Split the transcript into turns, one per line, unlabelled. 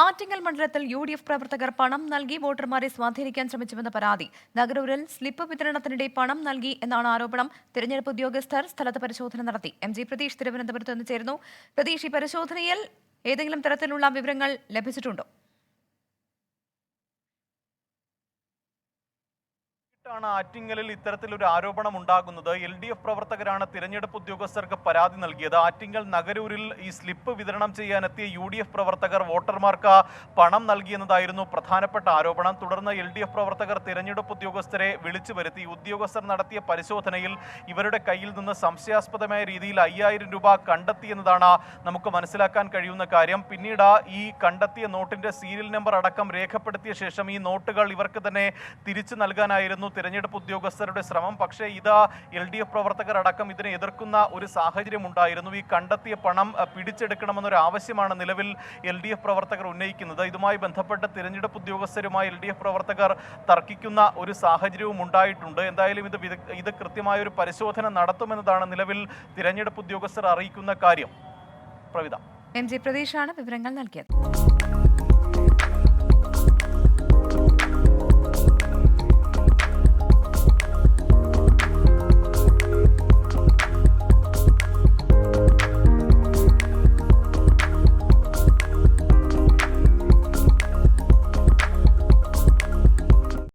ആറ്റിങ്ങൽ മണ്ഡലത്തിൽ UDF പ്രവർത്തകർ പണം നൽകി വോട്ടർമാരെ സ്വാധീനിക്കാൻ ശ്രമിച്ചുവെന്ന പരാതി. നഗരൂരിൽ സ്ലിപ്പ് വിതരണത്തിനിടെ പണം നൽകി എന്നാണ് ആരോപണം. തിരഞ്ഞെടുപ്പ് ഉദ്യോഗസ്ഥർ സ്ഥലത്ത് പരിശോധന നടത്തി. MG പ്രതീഷ് തിരുവനന്തപുരത്ത് നിന്ന് ചേരുന്നു. പ്രതീഷ്, ഈ പരിശോധനയിൽ ഏതെങ്കിലും തരത്തിലുള്ള വിവരങ്ങൾ ലഭിച്ചിട്ടുണ്ടോ?
ആറ്റിങ്ങലിൽ ഇത്തരത്തിലൊരു ആരോപണം ഉണ്ടാകുന്നത്. LDF പ്രവർത്തകരാണ് തിരഞ്ഞെടുപ്പ് ഉദ്യോഗസ്ഥർക്ക് പരാതി നൽകിയത്. ആറ്റിങ്ങൽ നഗരൂരിൽ ഈ സ്ലിപ്പ് വിതരണം ചെയ്യാനെത്തിയ UDF പ്രവർത്തകർ വോട്ടർമാർക്ക് പണം നൽകിയെന്നതായിരുന്നു പ്രധാനപ്പെട്ട ആരോപണം. തുടർന്ന് LDF പ്രവർത്തകർ തിരഞ്ഞെടുപ്പ് ഉദ്യോഗസ്ഥരെ വിളിച്ചു വരുത്തി. ഉദ്യോഗസ്ഥർ നടത്തിയ പരിശോധനയിൽ ഇവരുടെ കയ്യിൽ നിന്ന് സംശയാസ്പദമായ രീതിയിൽ 5000 രൂപ കണ്ടെത്തിയെന്നതാണ് നമുക്ക് മനസ്സിലാക്കാൻ കഴിയുന്ന കാര്യം. പിന്നീട് ഈ കണ്ടെത്തിയ നോട്ടിന്റെ സീരിയൽ നമ്പർ അടക്കം രേഖപ്പെടുത്തിയ ശേഷം ഈ നോട്ടുകൾ ഇവർക്ക് തന്നെ തിരിച്ചു നൽകാനായിരുന്നു തിരഞ്ഞെടുപ്പ് ഉദ്യോഗസ്ഥരുടെ ശ്രമം. പക്ഷേ ഇത് LDF പ്രവർത്തകർ അടക്കം ഇതിനെ എതിർക്കുന്ന ഒരു സാഹചര്യം ഉണ്ടായിരുന്നു. ഈ കണ്ടെത്തിയ പണം പിടിച്ചെടുക്കണമെന്നൊരു ആവശ്യമാണ് നിലവിൽ LDF പ്രവർത്തകർ ഉന്നയിക്കുന്നത്. ഇതുമായി ബന്ധപ്പെട്ട് തിരഞ്ഞെടുപ്പ് ഉദ്യോഗസ്ഥരുമായി LDF പ്രവർത്തകർ തർക്കിക്കുന്ന ഒരു സാഹചര്യവും ഉണ്ടായിട്ടുണ്ട്. എന്തായാലും ഇത് കൃത്യമായ ഒരു പരിശോധന നടത്തുമെന്നതാണ് നിലവിൽ തിരഞ്ഞെടുപ്പ് ഉദ്യോഗസ്ഥർ അറിയിക്കുന്ന കാര്യം. പ്രവിത,
MG പ്രതീഷാണ് വിവരങ്ങൾ നൽകിയത്.